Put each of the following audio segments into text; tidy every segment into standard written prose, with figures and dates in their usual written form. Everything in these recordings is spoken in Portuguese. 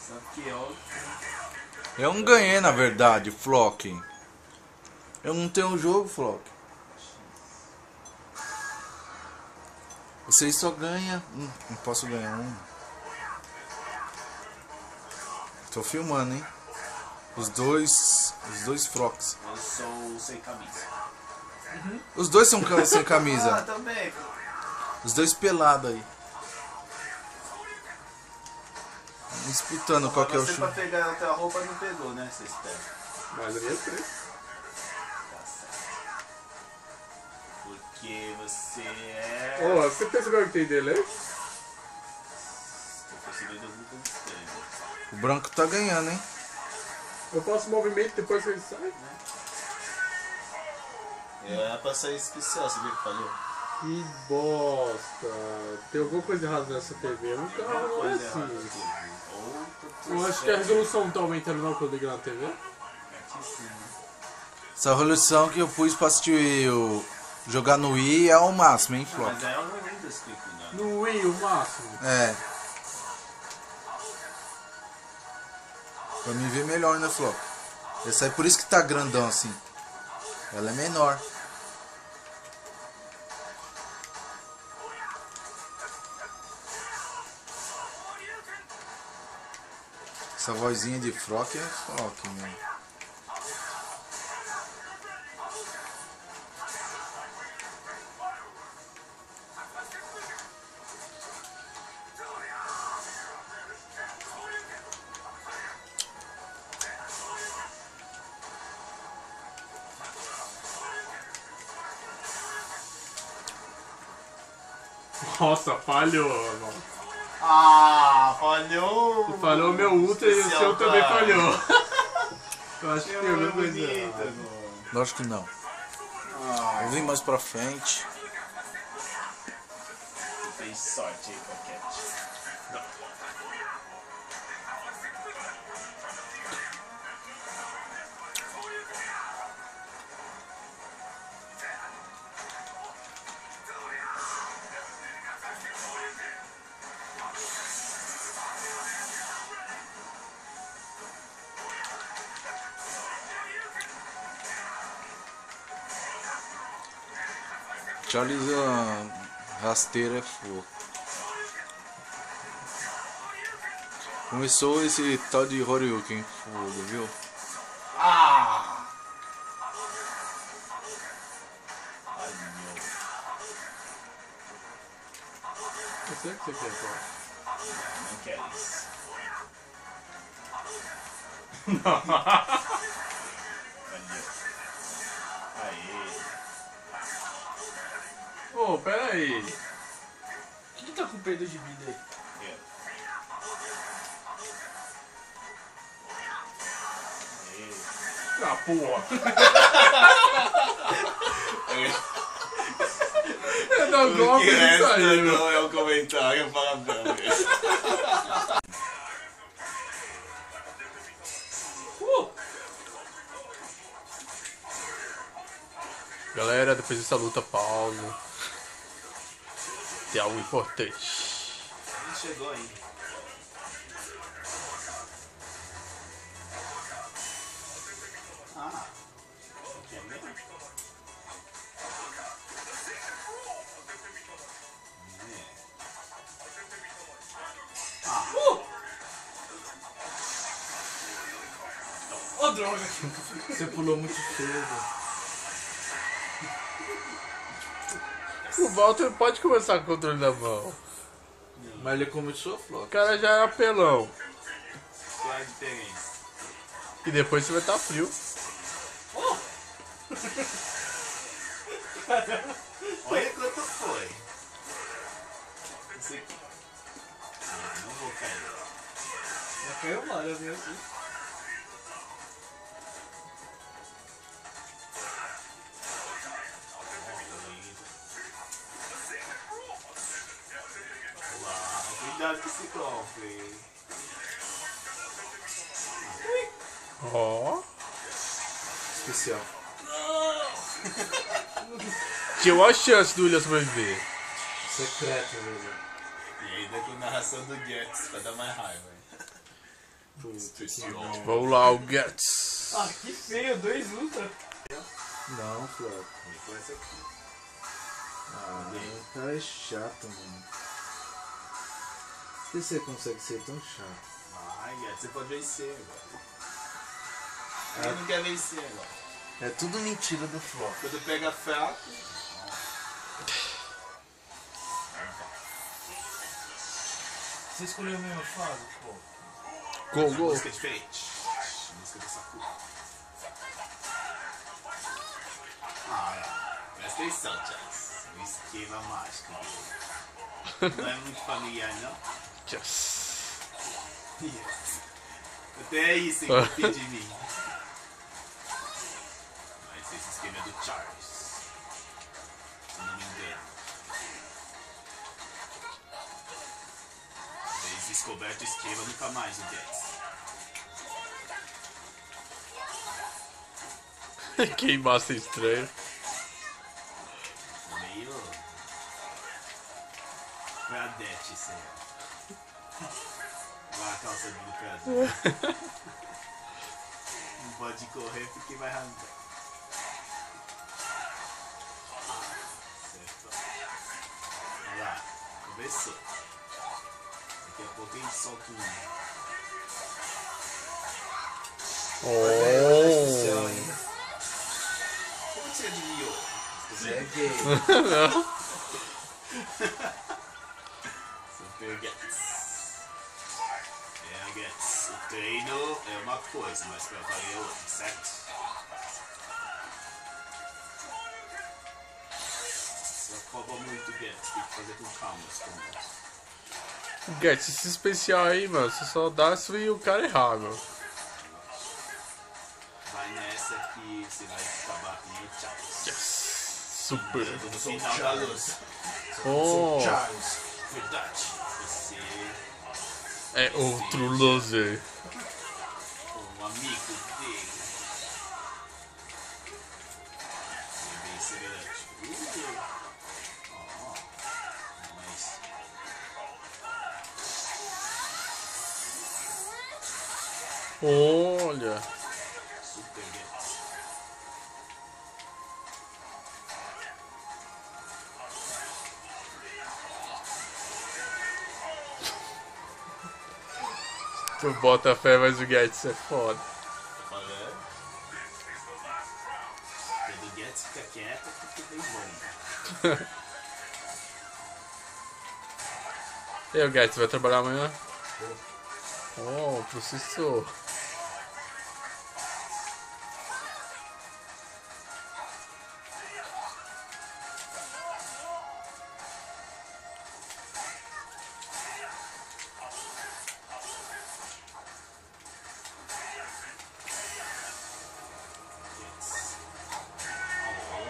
Só que eu... Eu não ganhei, na verdade, Flock. Eu não tenho o jogo, Flock. Vocês só ganham. Não posso ganhar um. Tô filmando, hein? Os dois Flocks. Eu sou sem camisa. Os dois são sem camisa. Ah, também. Os dois pelados aí. Disputando qual que é o Você chute. pra pegar a outra roupa não pegou, né? Você espera. Mas a minha três. Tá certo. Porque você é... Ó, você pensa que eu tenho delay? Tô conseguindo muito distante. O branco tá ganhando, hein? Eu faço movimento depois que ele sai. Era pra sair especial, você viu que falhou? Que bosta. Tem alguma coisa errada nessa TV? Eu nunca Alguma arrumei coisa errada assim. aqui. Eu acho que a resolução não tá aumentando não quando eu ligo na TV. Aqui sim, né? Essa resolução que eu pus pra assistir jogar no Wii é o máximo, hein, Não, Flock? mas aí eu não lembro desse clipe, não. No Wii, o máximo. É. Pra mim ver melhor, né, Flock? Essa aí, por isso que tá grandão assim. Ela é menor. Essa vozinha de Flock é Flock, né? Nossa, falhou, mano. Ah, falhou! Falhou meu ultra e o Especial, seu também cara. falhou. Eu acho que tem alguma coisa bonita, errada. mano. Lógico que não. Ah, Vou vir mais pra frente. você fez sorte aí, Paquete. Charles rasteira é fogo. Começou esse tal de Horyuken fogo, viu? Ah! Ai, meu. Eu sei o que você quer, pô. Não quero isso. Valeu. Aê. Ô, pera aí. Quem tá com perda de vida aí? Eu. Aê. Ah, porra. É da O golpe que e resta saiu. não é o comentário para Belmes. Galera, depois dessa luta, Paulo. Tem algo importante. Ele chegou aí. Ah. Aqui é mesmo? Ô, droga! Você pulou muito cedo. O Walter pode começar com o controle da mão. Mas ele começou a O Flock. cara já era apelão. Qual é a diferença? E depois você vai estar frio. Olha quanto foi. Isso aqui. Ah, não vou cair. Já caiu uma hora, viu assim. Cuidado com esse golpe. Ó. Especial. Tinha uma chance do William sobreviver. Secreto, velho. E ainda com narração do Jets pra dar mais raiva. Vamos lá, o Guts. Ah, que feio, 2 ultra. Não, Flop. Com essa aqui. Ah, o cara é chato, mano. Por que você consegue ser tão chato? Ai, você pode vencer agora. Ele não quer vencer agora. É tudo mentira do Flop. Quando pega fraco. Você escolheu a mesma fase, pô? Gol, gol. Música diferente. Música do Sakura. Presta atenção, Charles. O esquema mágico dele. Não é muito familiar, não? Yes. Yes. Até isso em copia de mim. Mas esse esquema é do Charles. Se não me engano. Vez descoberto o esquema, nunca mais o Guts. Queimaça estranho. Meio. Pradete, isso aí. Lá a calça do Pradete. Não pode correr porque vai arrancar. Certo. Olha lá, começou. Daqui a pouco a gente solta um. Oh. Como que você adivinhou? Você é gay. Não. Super Guts. É, Guts. O treino é uma coisa, mas pra valer é outra, certo? Você afoba muito, Guts. Tem que fazer com calma os comandos. Guts, esse especial aí, mano, você só dá se o cara errar, meu. Vai nessa que você vai acabar com o Charles. Yes. Super. No final da luta. Oh. Charles. Verdade. Você É outro loser. um amigo dele. Você vem semelhante. Mas Olha. Super Guts. Tu bota fé, mas o Guts é foda. Tá falando? Quando o Guts fica quieto, fica bem bom. E aí, o Guts, vai trabalhar amanhã? Oh, professor.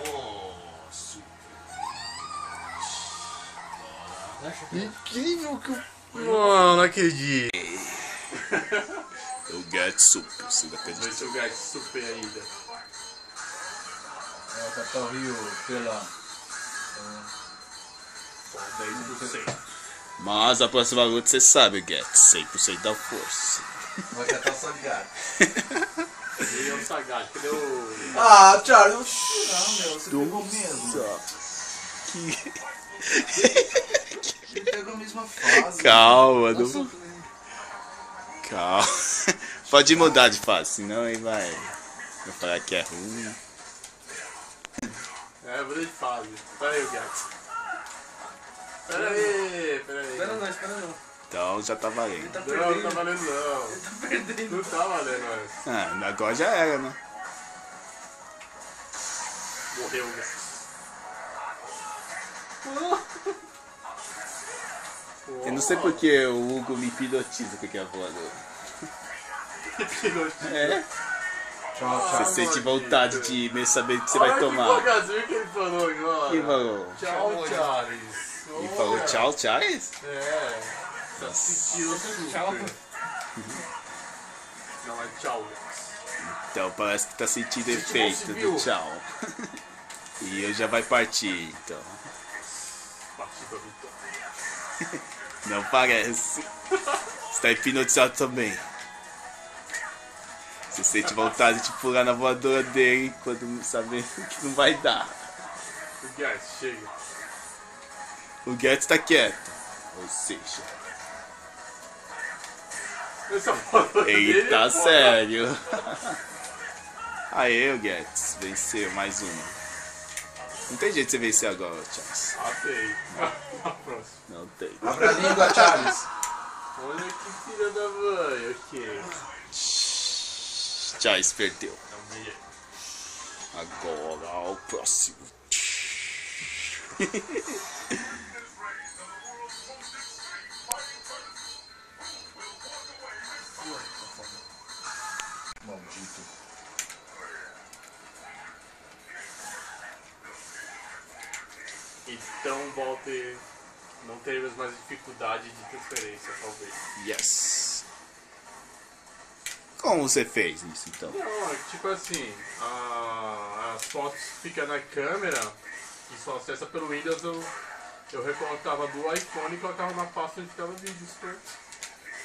Oh, super. Incrível que o... Mano, não acredito. O Guts super, você dá pra Vai ser o Guts super ainda. É o Capitão Rio pela. 10%. Mas a próxima luta você sabe, Guts, 100% da força. Vai catar o Sagat. Ele é o Sagat, cadê o... Ah, Charles, não, meu, você pegou mesmo. Ele pegou a mesma fase. Calma, Nossa, não... Calma. Pode mudar de fase, senão ele vai falar que é ruim. É, vou de fase. Pera aí, o Guts. Pera aí. Espera não, espera não. Então já tá valendo. Tá Não, perdendo. não tá valendo não. Tá perdendo. Não tá valendo, mas... Ah, agora já era, né? Morreu o Guts. Eu não sei porque o Hugo me hipnotiza com aquela voadora. É? Tchau, Você tchau. sente vontade de mesmo saber o que você Olha vai que tomar. empolgação que ele falou agora. Quem falou? Tchau, Charles. Ele falou tchau, Charles? É. Tá sentindo Tchau. Não, é tchau, Guts. Então parece que tá sentindo Futebol efeito civil. do tchau. E eu já vai partir, então. Partida vitória. Não parece. Você tá hipnotizado também. Você sente vontade de pular na voadora dele quando saber que não vai dar. O Guedes, chega. O Guedes tá quieto. Ou seja, Essa voadora ele dele tá é foda. sério. Aê, o Guedes. Venceu mais uma. Não tem jeito de você vencer agora, Charles. Atei. Na próxima. Não tem. Abra a língua, Charles. Olha que filha da mãe, ok. Charles perdeu. Não me... Agora o próximo. Maldito. Então, Walter, não teremos mais dificuldade de transferência, talvez. Yes. Como você fez isso então? Não, é tipo assim, as fotos ficam na câmera e só acessa pelo Windows, eu recortava do iPhone e colocava na pasta onde ficava vídeos.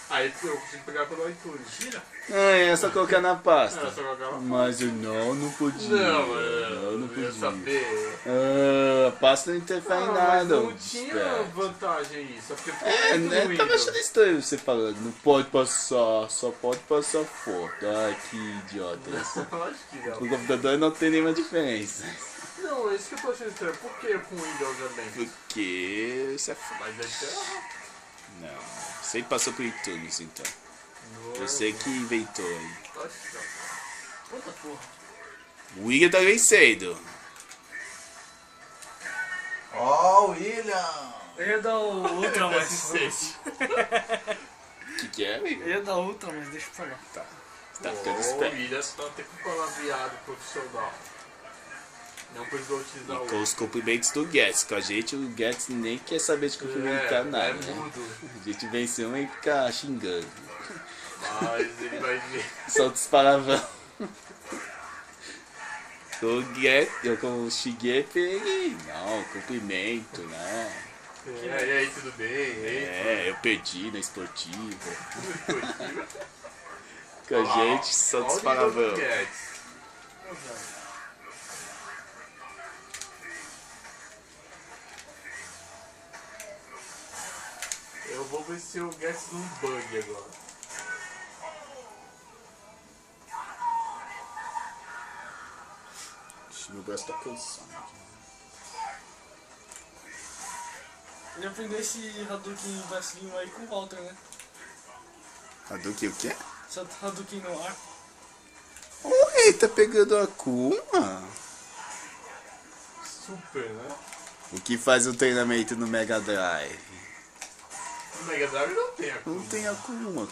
Aí eu consigo pegar pelo iTunes. Tira? Ah, é só colocar na pasta. Era só colocar na pasta. Mas eu não podia. Não, eu não eu ia podia. saber. Ah, a pasta não interfere em Mas nada. não tinha vantagem isso, é porque tudo É, no né? Tava Windows. achando estranho você falando. Não pode passar, só pode passar foto. Ai, que idiota isso. Lógico que não. O computador não tem nenhuma diferença. Não, é isso que eu tô achando estranho. Por que com o Windows também? Porque você é foda. Mas deve ser errado. Não. Você passou por iTunes então. Não. Você que inventou aí. Acho que não. Puta porra. O William tá vencendo. Ó, William. Eu ia dar o Ultra, mas. Cacete. O que é, amigo? Eu ia dar Ultra, mas deixa pra lá. Tá ficando O esperto. William tá até com palavreado profissional. Não precisou utilizar o Com os cumprimentos do Guedes. Com a gente, o Guedes nem quer saber de cumprimentar nada. é Né? mudo. A gente venceu e fica xingando. Mas ele vai ver. Solta os palavrão. O Guedes, eu com o Shigeru, ele. Não, cumprimento, né? E aí, tudo bem? É, eu perdi na esportiva. Esportiva. Com a gente, solta os palavrão. Eu vou ver se o Guedes num bug agora. Meu braço tá cansado. Ele aprendeu esse Hadouken vacilhinho aí com o Walter, né? Hadouken o quê? Esse Hadouken no ar. Oi, tá pegando a Akuma? Super, né? O que faz o treinamento no Mega Drive? O Mega Drive não tem a Não tem Akuma.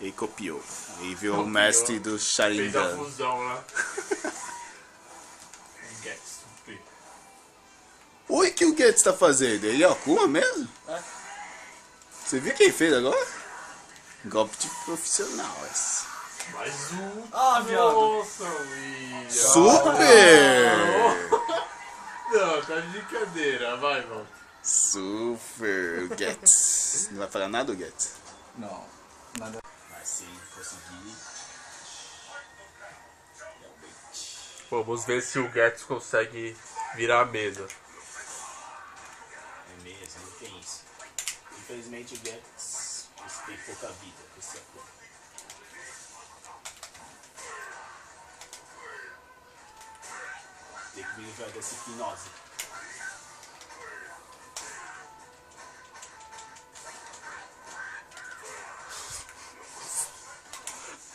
Ele copiou. Ele virou o Copiou. mestre do Fez a Sharingan. fusão lá. Guedes, super. Oi, o que o Guedes tá fazendo? Ele é Akuma mesmo? É. Você viu quem fez agora? Golpe de profissional esse. Mais um. Ah, viado. Nossa, William. Super! Não, tá de brincadeira. Vai, volta. Super, o Guedes. Não vai falar nada, o Guedes? Não, nada. Mas sim, consegui. Vamos ver se o Guedes consegue virar a mesa. É mesmo, não tem isso. Infelizmente o Guedes tem pouca vida com esse acordo. Tem que me livrar dessa hipnose.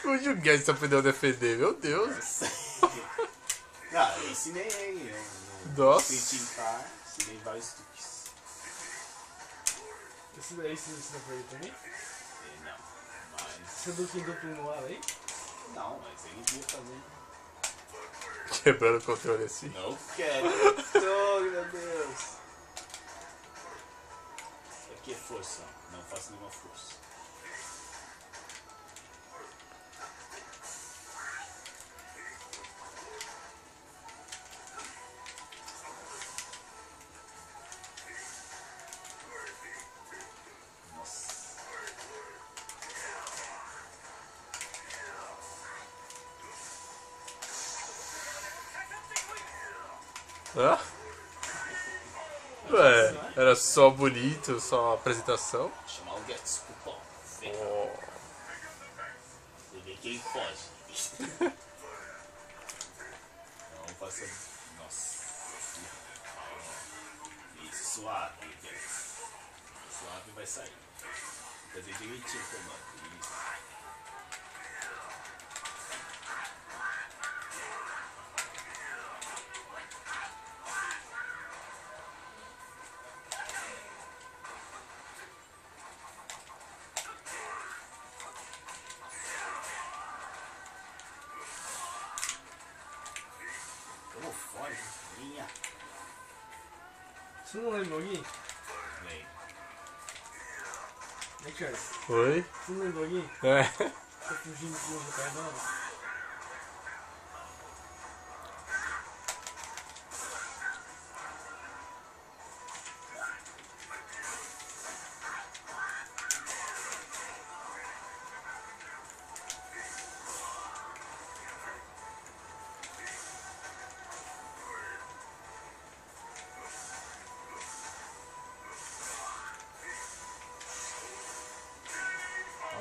Hoje o Guedes aprendeu a defender, meu Deus. Não, eu ensinei ele. Nossa. Criticar, ensinei vários truques. Esse daí você ensina pra ele também? Não, mas. Hadouken duplo no ar aí? Não, mas ele ia fazendo. Quebrando o controle assim. Não quero. Oh, meu Deus. Isso aqui é força. Não faço nenhuma força. Nossa. Hã? Ué, era só bonito, só apresentação? Chamar o Guedes pro pau. Oh. E ver quem foge. Não passa. Nossa. Isso, suave, Guedes. Suave vai sair. Fazer direitinho o comando. Isso. Como foge? Linha. Você não lembra alguém? Vem. É, Charles. Oi? Você não lembra alguém? É. Tá fugindo de novo do carnaval?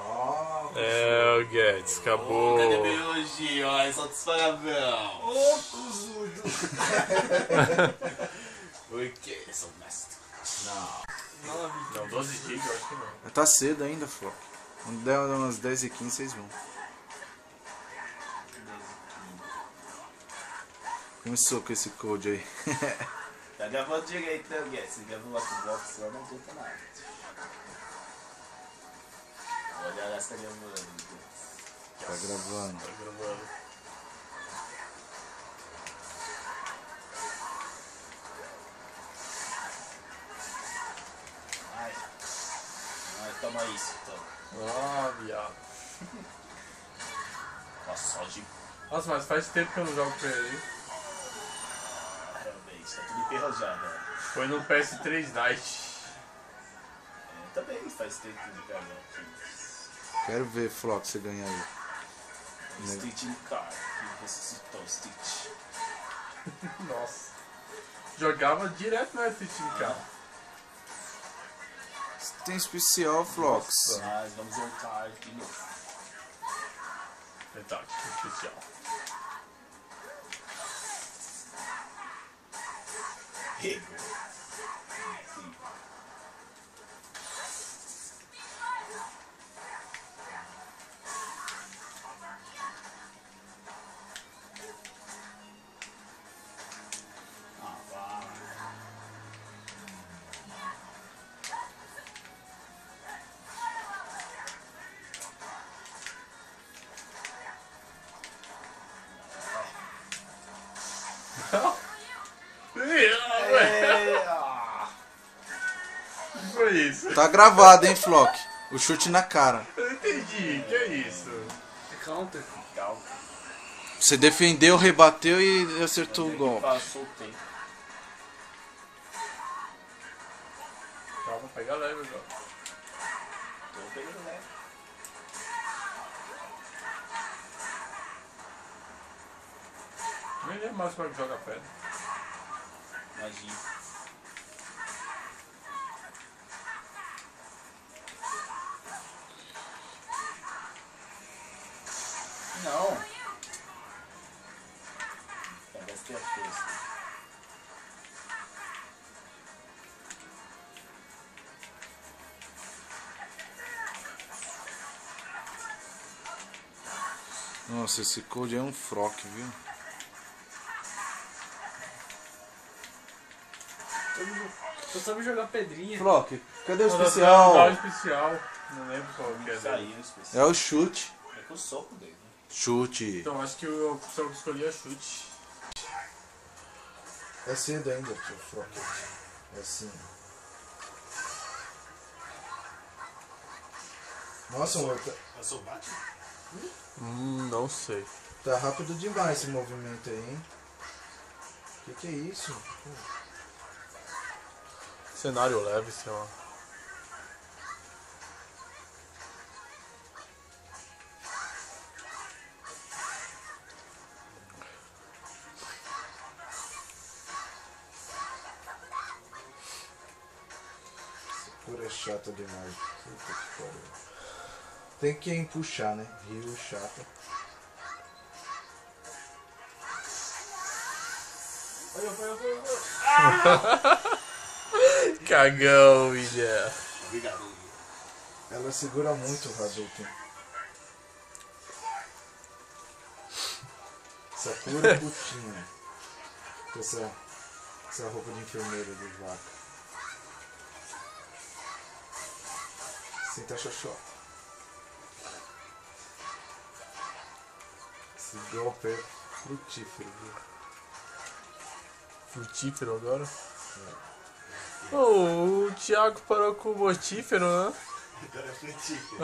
Ó, É, o Guedes, acabou. Cadê meu elogio? Olha, solta os palavrão. Ô, cuzudo! Por quê? Sou mestre. Não. 9. Não, 12 GB, eu acho que não. tá cedo ainda, Flock. Quando der umas 10h15, vocês vão. Começou com esse code aí. Tá gravando direito, né, Guedes? Você gravou o Xbox lá, não adianta nada. Olha lá, você tá gravando, Guedes. Tá gravando. Tá gravando. Ai. Ai, toma isso, então. Ah, viado. Nossa, só de... Nossa, mas faz tempo que eu não jogo com ele. Realmente, tá tudo enferrujado, né? Foi no PS3 Lite. Também faz tempo de gravar aqui. Quero ver, Flock, você ganhar aí. Street Car, que ressuscitou o Street. Nossa. Jogava direto na Street cara. Tem especial, Flocks. Mas vamos voltar de novo. Verdade, especial. Rego. O que foi isso? Tá gravado, hein, Flock? O chute na cara. Eu não entendi, que é isso? É counter. Calma. Você defendeu, rebateu e acertou o golpe. Passou o tempo. Calma, pega leve agora. Tô pegando leve. Nem lembro mais como é que joga pedra. Magia. Não. Gastei a força. Nossa, esse code é um frock, viu? Só sabe jogar pedrinha. Flock, cadê o Dá o especial? especial. Não lembro qual que é dele. Saiu especial. É o chute. É com o soco dele. Chute. Então acho que a opção que eu escolhi é chute. É cedo ainda, tio Flock. É sim. Nossa, amor, Eu sou Batman? Não sei. tá rápido demais esse movimento aí, hein? Que é isso? Cenário leve, sei lá. É chata demais. Puta que pariu. Tem quem puxar, né? Rio chata. Cagão, William. Obrigado, William. Ela segura muito o Hadouken. Sakura putinha. Com essa roupa de enfermeira do vaca. Sinta xoxota. Esse golpe é frutífero, viu? Frutífero agora? Oh, o Thiago parou com o mortífero, né? Agora é frutífero.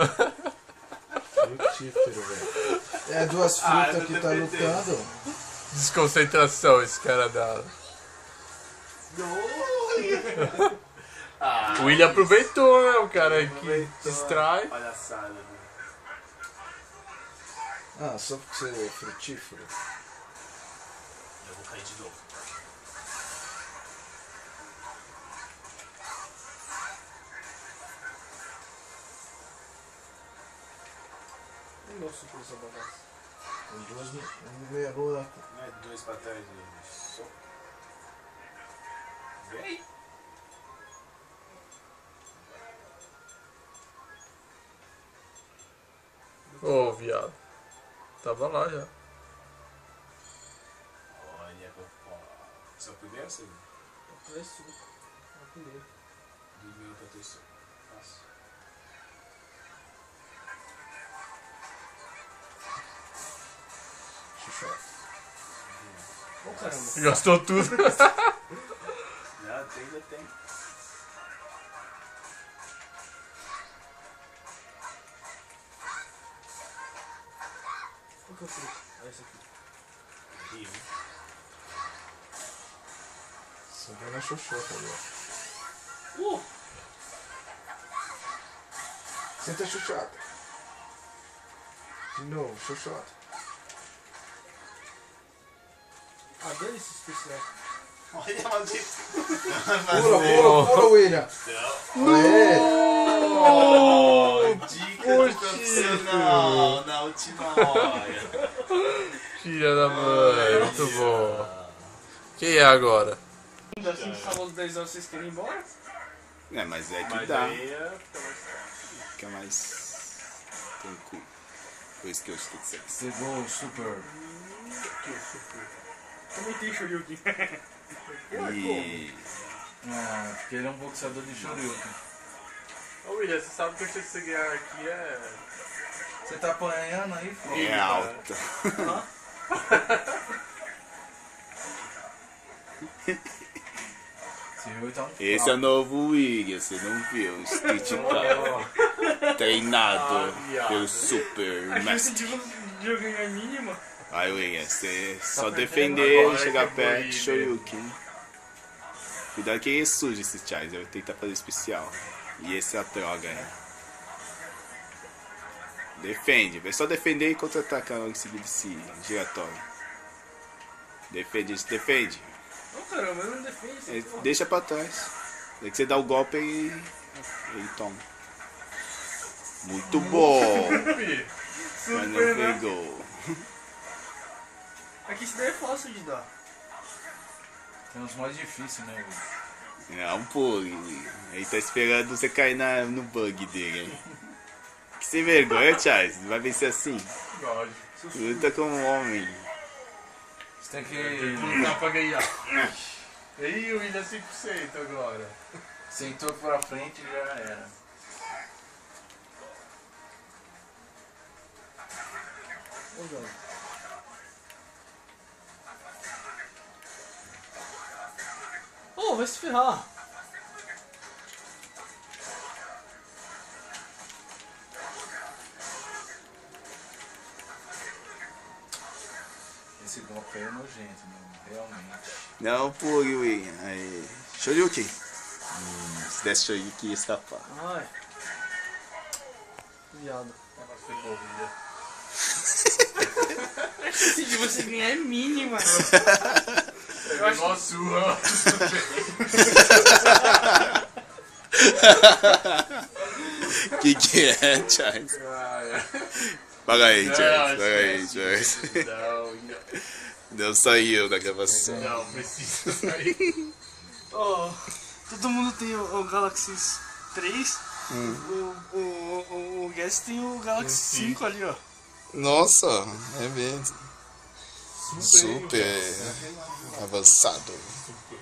Frutífero, velho. É duas frutas eu que tô tá defendendo. lutando. Desconcentração esse cara dá. O William aproveitou, né? O cara que distrai. Palhaçada, né? Ah, só porque você é frutífero? Eu vou cair de novo. Nossa, por essa bagaça. Tem duas numerolas. Não é 2 pra trás, só. Vem! Ô, viado. Tava lá já. Olha, ó. Só primeiro ou segundo? Atrás sul. É o primeiro. Do meio pra terceiro. Nossa. Xuxota. Ô caramba. Gastou tudo. Já tem, já tem. Qual que eu fiz? Ah, esse aqui. Rio. Só vai na xoxota agora. Senta xoxota. De novo, xoxota. Ah, dane esse especial. Olha, maldito. Pula, William. Aê. Oh, dica do profissional na última hora. Filha da mãe, muito bom. Quem é agora? Assim, sábado 10 horas vocês querem ir embora? É, mas é que Mas dá. aí é... Fica mais tranquilo. Por isso que eu estou dizendo. Pegou o super. Também tem Shoryuken. E Ah, porque ele é um boxeador de Shoryuken. Ô William, você sabe que o chance de você ganhar aqui é... Você tá apanhando aí, filho? é alta. Esse é o novo William, você não viu? O Street Car. Treinado pelo Super A chance Master. de eu ganhar mínima. Aí, William, você só perdendo defender agora, e chegar que perto, Bolívia. Shoryuken. Cuidado que ele suja esse Charles, eu vou tentar fazer especial. E esse é a droga, hein? Defende, é só defender e contra-atacar logo em seguida esse giratório. Defende, defende. Ô caramba, eu não defendo esse porra. Deixa pra trás. Daí que você dá o golpe e ele toma. Muito bom! Mas não Super, né? pegou. Aqui isso daí é fácil de dar. Tem uns mais difíceis, né, William? É um bug. Ele tá esperando você cair no bug dele, hein? Que sem vergonha, Charles. Vai vencer assim. Lógico. Luta como um homem. Você tem que Lutar pra ganhar. E o William 5% agora. sentou pra frente e já era. Ô, João. Ô, vai se ferrar. Esse golpe aí é nojento, né? Realmente. Não pule, William. Aí. Shoryuken. Se desse Shoryuken ia escapar. Ai. Viado. Nossa, foi bom, William. A chance de você ganhar é mínima. Eu acho igual a sua. Que é, Charles? Paga aí, Charles. Paga aí, Charles. Não saiu da gravação. Não, precisa sair. Ó, todo mundo tem o Galaxy 3. O Guess tem o Galaxy 5 ali, ó. Nossa, é mesmo. Super avançado.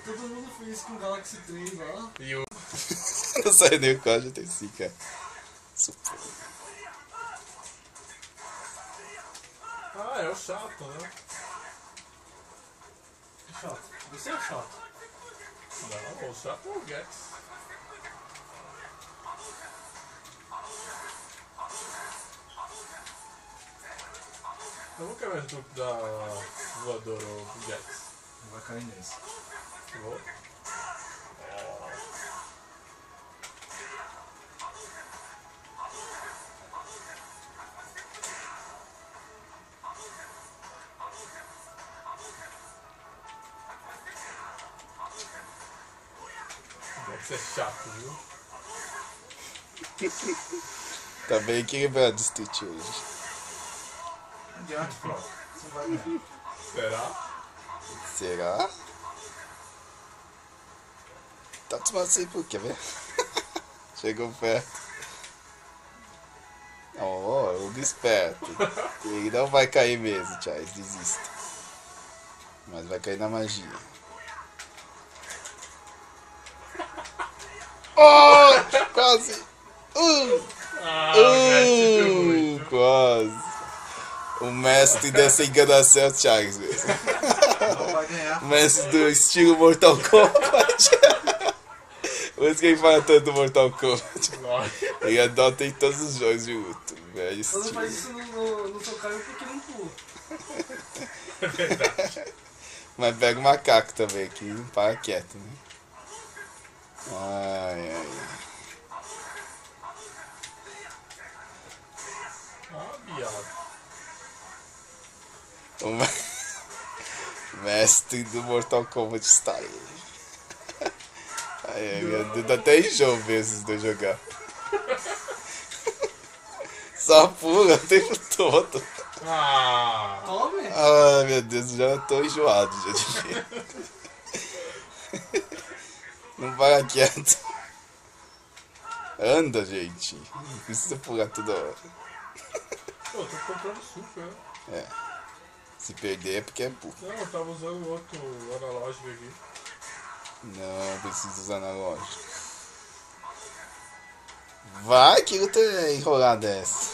Todo mundo fez com o Galaxy 3 lá. E o... Não saiu nem o código, tem 5, cara. Super. Ah, é o chato, né? Chato. Você é chato. Não, o chato é o Gex. Eu não quero mais do da voadora, o Gex. Não vai cair nesse. Vou. Gex é chato, viu? Tá bem equilibrado esse tweet hoje. Adiante, pô. Você vai ganhar. Será? Será? Tá tomando sem por quê, ver? Chegou perto. Oh, Hugo esperto. Ele não vai cair mesmo, Charles, desista. Mas vai cair na magia. Oh! Quase! Ah, o Gex deu muito. Quase! O mestre dessa enganação é o Charles mesmo. Não vai ganhar. O mestre do estilo Mortal Kombat. Por isso que ele fala tanto do Mortal Kombat. Ele adota em todos os jogos de luta. Velho Quando estilo. faz isso no seu carro porque não pula. É verdade. Mas pega o macaco também, que não para quieto, né? Ai, ai. Ah, viado. O mestre do Mortal Kombat está aí. Ai, meu Deus, dá até enjoo ver esses dois jogar. Só pula o tempo todo. Ah, Tome! Ai, meu Deus, já tô enjoado já de ver. Não para quieto. Anda, gente. Não precisa pular toda hora. pô, tô comprando super, né? Se perder é porque é burro. Não, eu tava usando o outro analógico aqui. Não, precisa usar analógico. Vai, que luta enrolada é essa?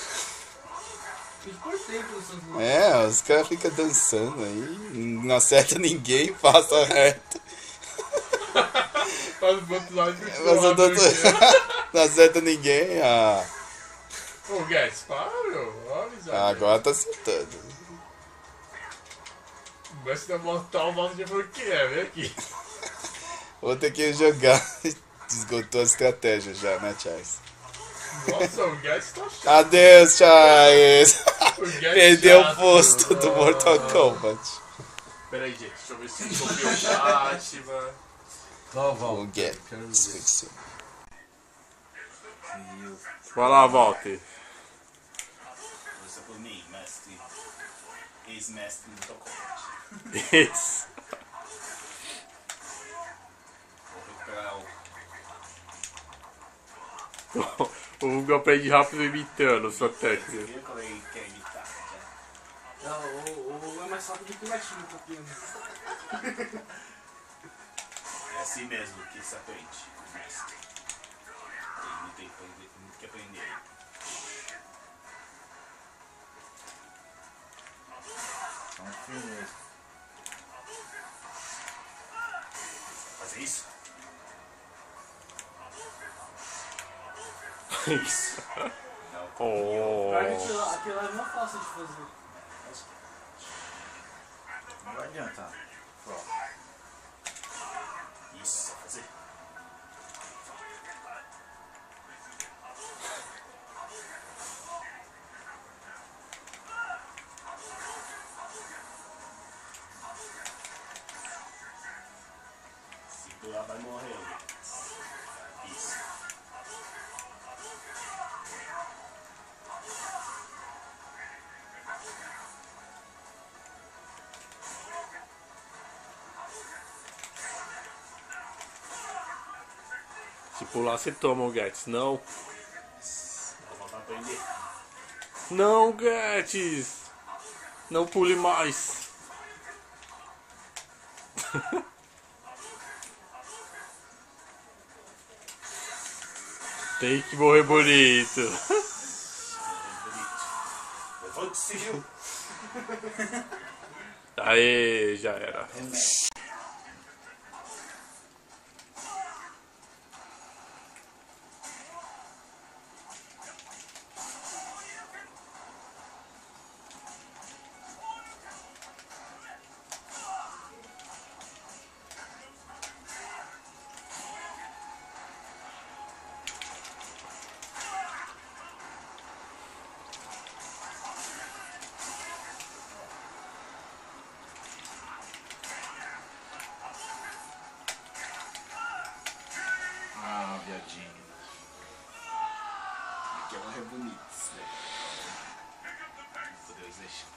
Tem que pôr tempo nessas lutas. É, os caras ficam dançando aí, não acerta ninguém, passa reto. Faz o outro lado de Mas eu tô... Não acerta ninguém, ah. Ô, Guedes, para, meu. Olha isso aí. Agora tá acertando. Mas se der mortal, o mouse já falou que é, vem aqui. Vou ter que jogar. Esgotou a estratégia já, né, Charles? Nossa, o Guedes tá chato. Adeus, Charles! O Guedes Perdeu o chato. posto do Mortal Kombat. Pera aí, gente, deixa eu ver se copiou o chat, mano. Val, O Get. quero ver. Esqueci. Vai lá, Walter. Começa por mim, mestre. Ex-mestre do Tocomate. Isso. Vou recuperar o. O Hugo aprende rápido imitando sua Você técnica. viu como ele quer imitar? Já? Não, o é mais rápido que o Latinho copiando. É assim mesmo que se aprende, mestre. Tem muito que aprender. Então, firmeza. Fazer isso? Isso. Não. Oh. Aquilo lá é mais fácil de fazer. Não vai adiantar. Pronto. Isso, fazer. Se pular vai morrer. Isso. pular você toma o Gats. Não. Vou voltar a aprender. Não, Gats. Não pule mais. Tem que morrer bonito. Levante civil. Aê, já era. Ah, viadinho. Aquela é bonita. Isso daí. Podemos deixar.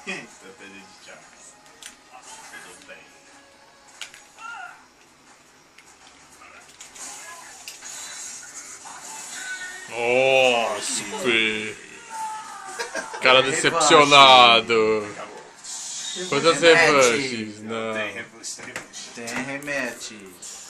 Estratégia de Charles. Tudo bem. Nossa, Fê. Cara decepcionado. Acabou. Quantas Remete. revanches? Tem Não. revanche, tem revanche. Tem rematch.